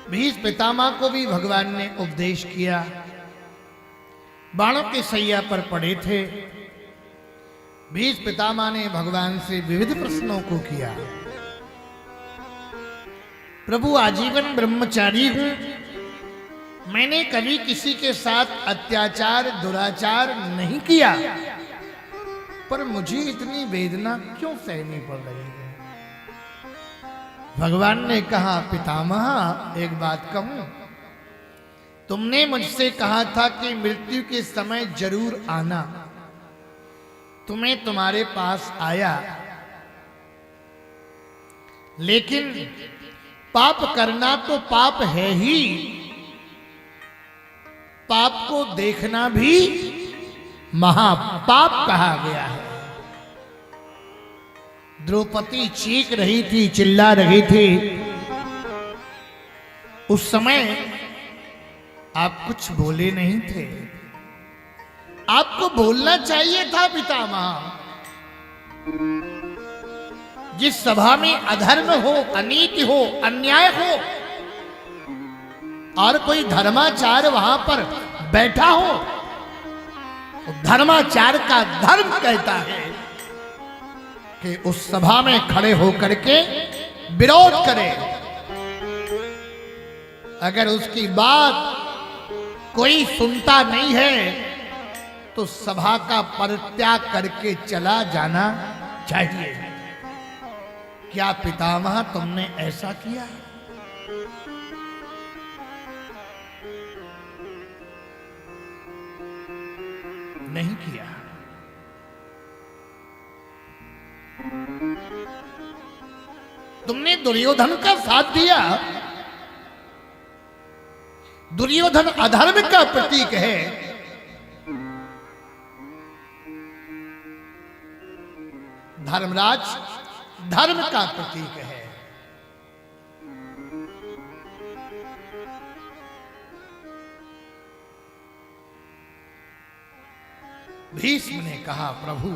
भीष्म पितामह को भी भगवान ने उपदेश किया। बाणों के सैया पर पड़े थे। भीष्म पितामह ने भगवान से विविध प्रश्नों को किया। प्रभु, आजीवन ब्रह्मचारी हूं, मैंने कभी किसी के साथ अत्याचार दुराचार नहीं किया, पर मुझे इतनी वेदना क्यों सहनी पड़ रही है? भगवान ने कहा, पितामह एक बात कहूं, तुमने मुझसे कहा था कि मृत्यु के समय जरूर आना। तुम्हें तुम्हारे पास आया, लेकिन पाप करना तो पाप है ही, पाप को देखना भी महापाप कहा गया है। द्रौपदी चीख रही थी, चिल्ला रही थी। उस समय आप कुछ बोले नहीं थे। आपको बोलना चाहिए था पितामह। जिस सभा में अधर्म हो, अनीति हो, अन्याय हो और कोई धर्माचार वहां पर बैठा हो, तो धर्माचार का धर्म कहता है कि उस सभा में खड़े होकर के विरोध करे। अगर उसकी बात कोई सुनता नहीं है तो सभा का परित्याग करके चला जाना चाहिए। क्या पितामह तुमने ऐसा किया? नहीं किया। तुमने दुर्योधन का साथ दिया। दुर्योधन अधर्म का प्रतीक है। धर्मराज धर्म का प्रतीक है। भीष्म ने कहा, प्रभु,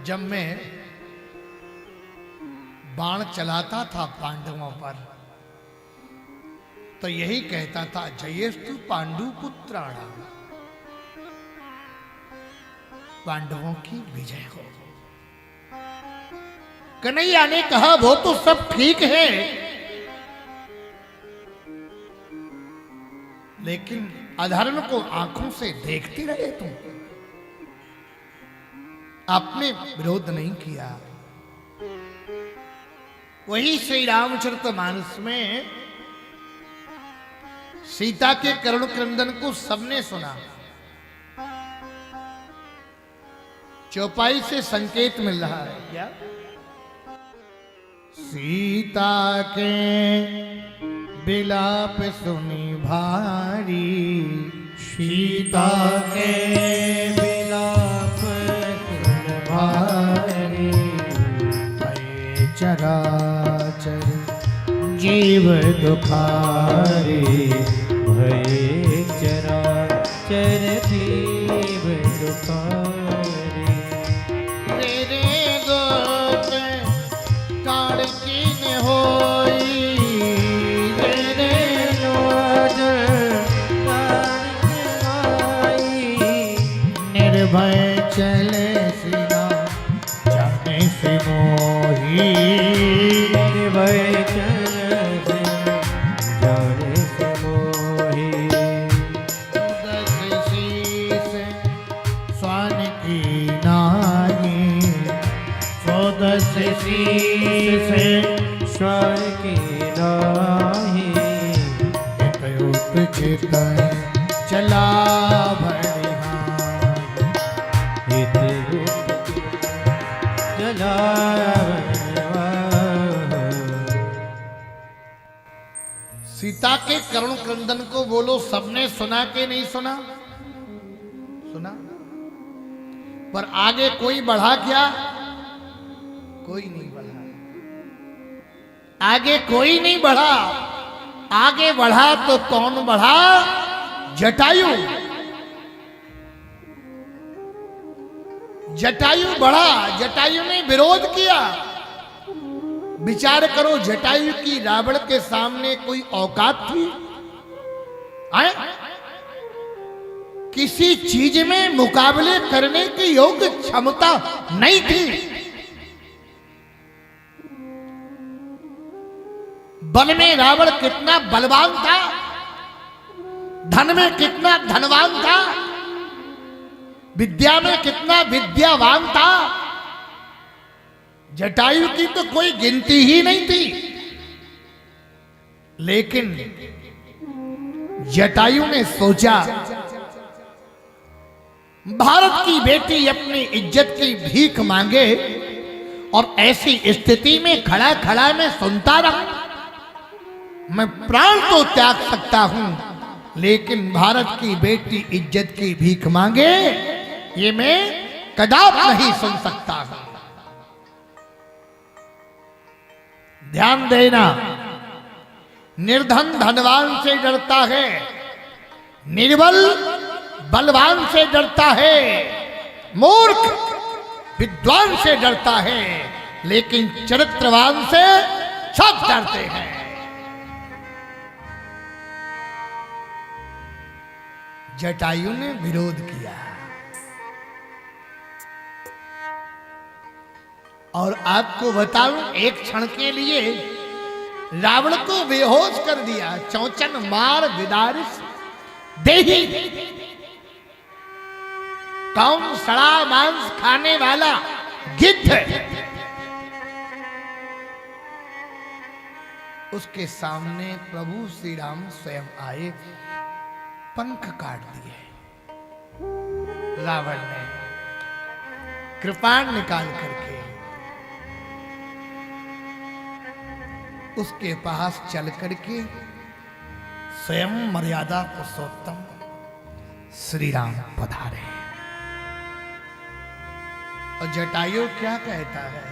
जब मैं बाण चलाता था पांडवों पर तो यही कहता था, जयस्तु पांडु पुत्राणाम, पांडवों की विजय हो। कन्हैया ने कहा, वो तो सब ठीक है, लेकिन अधर्म को आंखों से देखते रहे तुम, आपने विरोध नहीं किया। वही श्री रामचरितमानस में सीता के करुण क्रंदन को सबने सुना। चौपाई से संकेत मिल रहा है क्या? सीता के बिलाप सुनी भारी, सीता के बिलाप सुन भारी, भय चराचर जीव दुखारी, भय चराचर जीव दुखारी। तेरे गोद काढ़ कीन होई, तेरे गोद काढ़ कीन, निर्भय चले सिना जाने से मोही, निर्भय चले जाने से मोही। दस शीस स्वान की नानी, दस शीस स्वान की नानी, चितन चला चला। सीता के करुण क्रंदन को बोलो, सबने सुना के नहीं सुना? सुना। पर आगे कोई बढ़ा क्या? कोई नहीं बढ़ा। आगे कोई नहीं बढ़ा। आगे बढ़ा तो कौन बढ़ा? जटायु। जटायु बढ़ा। जटायु ने विरोध किया। विचार करो, जटायु की रावण के सामने कोई औकात थी? आए? किसी चीज में मुकाबले करने की योग्य क्षमता नहीं थी। बल में रावण कितना बलवान था, धन में कितना धनवान था, विद्या में कितना विद्यावान था। जटायु की तो कोई गिनती ही नहीं थी। लेकिन जटायु ने सोचा, भारत की बेटी अपनी इज्जत की भीख मांगे और ऐसी स्थिति में खड़ा खड़ा मैं सुनता रहा। मैं प्राण तो त्याग सकता हूं, लेकिन भारत की बेटी इज्जत की भीख मांगे, ये मैं कदापि नहीं सुन सकता हूं। ध्यान देना, निर्धन धनवान से डरता है, निर्बल बलवान से डरता है, मूर्ख विद्वान से डरता है, लेकिन चरित्रवान से सब डरते हैं। जटायु ने विरोध किया और आपको बताऊं, एक क्षण के लिए रावण को बेहोश कर दिया। चौचन मार विदारिस देही, कौन सड़ा मांस खाने वाला गिद्ध उसके सामने प्रभु श्री राम स्वयं आए, पंख काट दिए। रावण ने कृपाण निकाल करके उसके पास चल करके स्वयं मर्यादा पुरुषोत्तम श्री राम पधारे। और जटायु क्या कहता है?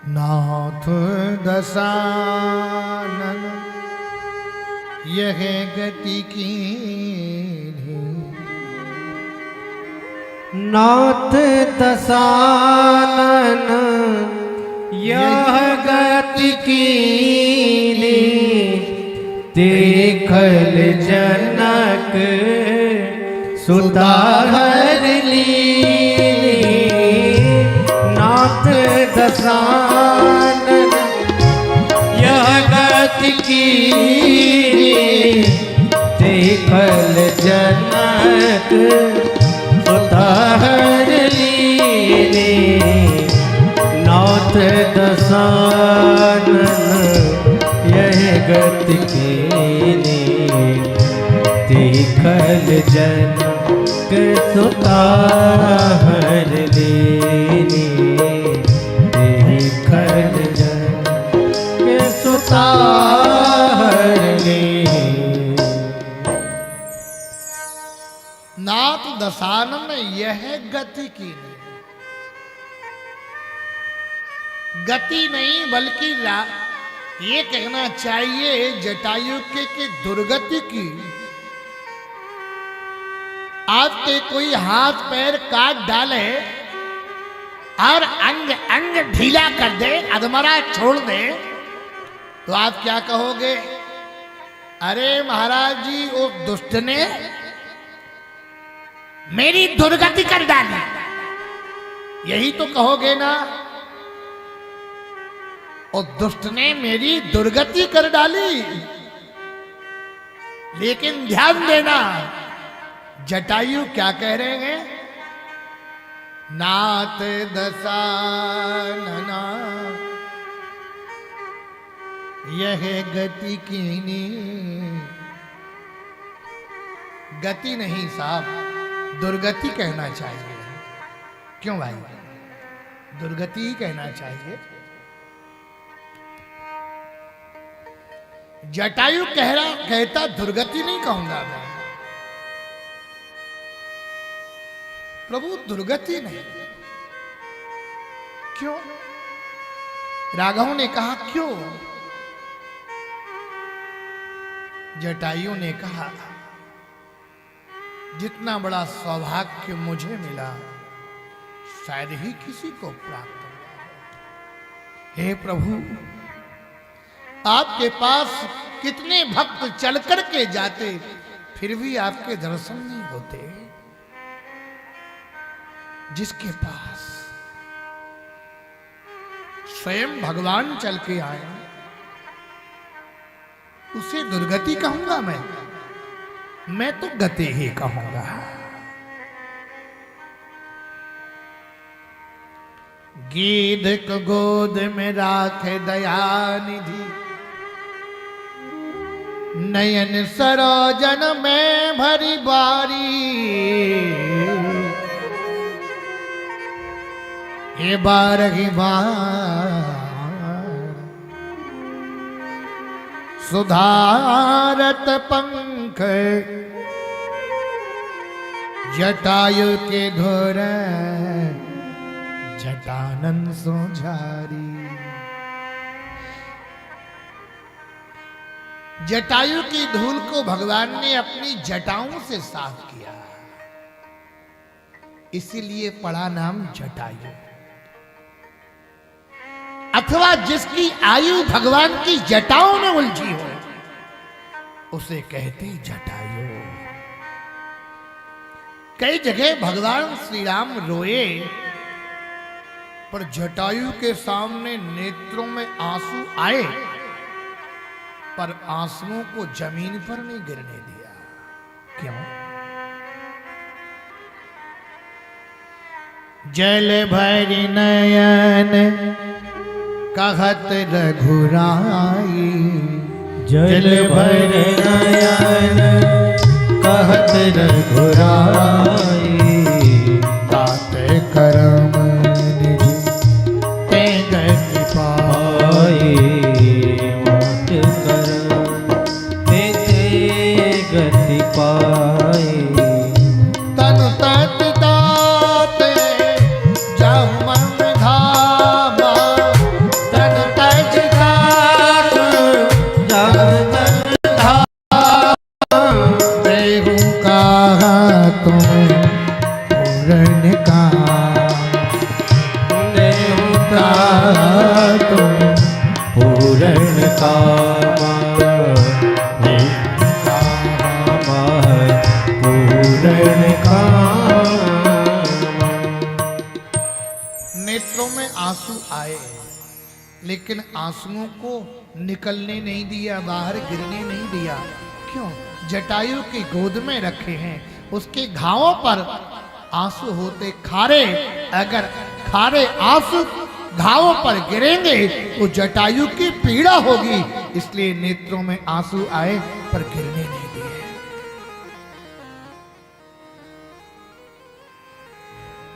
नाथ दशानन यह गति की, नाथ दशानन यह गति कीनी, देखल जनक सुधार लीनी। नाथ दशानन यह गति कीनी, देखल जनक सुधार लीनी। नाथ दशानन यह गति कीनी, देखल जनक सुधार लीनी। देखल जनक सुधार लीनी। नाथ दशानन यह गति की नहीं, गति नहीं बल्कि ये कहना चाहिए जटायु के कि दुर्गति की। आपके कोई हाथ पैर काट डाले और अंग अंग ढीला कर दे, अधमरा छोड़ दे, तो आप क्या कहोगे? अरे महाराज जी, वो दुष्ट ने मेरी दुर्गति कर डाली, यही तो कहोगे ना? और दुष्ट ने मेरी दुर्गति कर डाली। लेकिन ध्यान देना, जटायु क्या कह रहे हैं? नाथ दशानना यह गति कीनी। गति नहीं साहब, दुर्गति कहना चाहिए। क्यों भाई? दुर्गति ही कहना चाहिए। जटायु कहता दुर्गति नहीं कहूंगा मैं। प्रभु दुर्गति नहीं। क्यों? राघव ने कहा क्यों? जटायु ने कहा, जितना बड़ा सौभाग्य मुझे मिला, शायद ही किसी को प्राप्त हो। हे प्रभु, आपके पास कितने भक्त चल करके जाते, फिर भी आपके दर्शन नहीं होते। जिसके पास स्वयं भगवान चल के आए, उसे दुर्गति कहूंगा मैं तो गति ही कहूंगा। गीध को गोद में राखे दयानिधि, नयन सरोजन में भरी बारी। हे बारही बार सुधारत पंख, जटायु के धोर जटानन सो झारी। जटायु की धूल को भगवान ने अपनी जटाओं से साफ किया, इसीलिए पड़ा नाम जटायु। अथवा जिसकी आयु भगवान की जटाओं में उलझी हो, उसे कहते जटायु। कई जगह भगवान श्री राम रोए, पर जटायु के सामने नेत्रों में आंसू आए, पर आंसुओं को जमीन पर नहीं गिरने दिया। क्यों? जल भरि नयन कहत रघुराई, जल भर नयन कहत रघुराई। तात करम निज ते गति पाई, मात करम ते गति पाई। तनु तत दाते जब मन धामा, तनु तज दात जब मन धामा। देहु कहा तुम पूर्ण का, देहु का तुम पूर्ण कामा। पूर्ण कामा। नेत्रों में आंसू आए, लेकिन आंसुओं को निकलने नहीं दिया, बाहर गिरने नहीं दिया। क्यों? जटायु की गोद में रखे हैं, उसके घावों पर आंसू होते खारे। अगर खारे आंसू घावों पर गिरेंगे तो जटायु की पीड़ा होगी, इसलिए नेत्रों में आंसू आए पर गिरने नहीं दिए।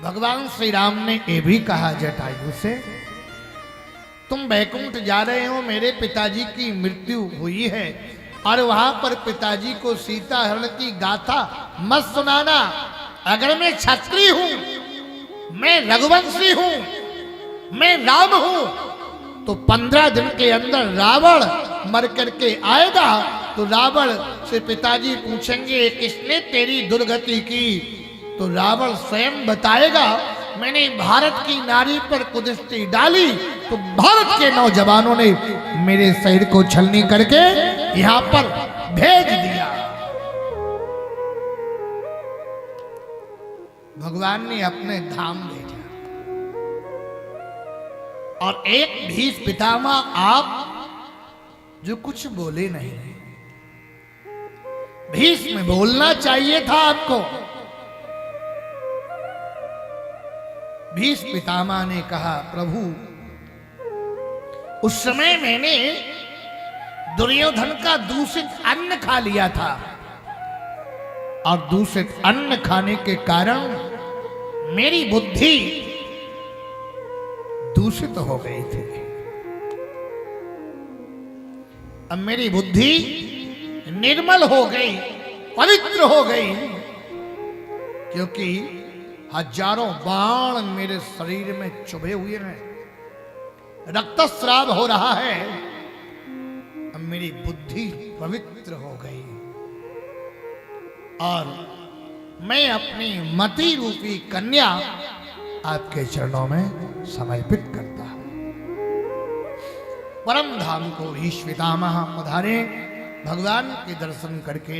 भगवान श्री राम ने ये भी कहा जटायु से, तुम बैकुंठ जा रहे हो, मेरे पिताजी की मृत्यु हुई है, और वहां पर पिताजी को सीता हरण की गाथा मत सुनाना। अगर मैं क्षत्रिय हूं, मैं रघुवंशी हूं, मैं राम हूं, तो 15 दिन के अंदर रावण मर करके आएगा। तो रावण से पिताजी पूछेंगे किसने तेरी दुर्गति की, तो रावण स्वयं बताएगा, मैंने भारत की नारी पर कुदृष्टि डाली, तो भारत के नौजवानों ने मेरे शरीर को छलनी करके यहां पर भेज दिया। भगवान ने अपने धाम भेजा, और एक भीष्म पितामह आप जो कुछ बोले नहीं। भीष्म बोलना चाहिए था आपको। भीष्म पितामह ने कहा, प्रभु उस समय मैंने दुर्योधन का दूषित अन्न खा लिया था, और दूषित अन्न खाने के कारण मेरी बुद्धि दूषित हो गई थी। अब मेरी बुद्धि निर्मल हो गई, पवित्र हो गई, क्योंकि हजारों बाण मेरे शरीर में चुभे हुए हैं, रक्तस्राव हो रहा है। अब मेरी बुद्धि पवित्र हो गई, और मैं अपनी मति रूपी कन्या आपके चरणों में समर्पित करता हूं। परम धाम को ही श्वेतामह पधारे, भगवान के दर्शन करके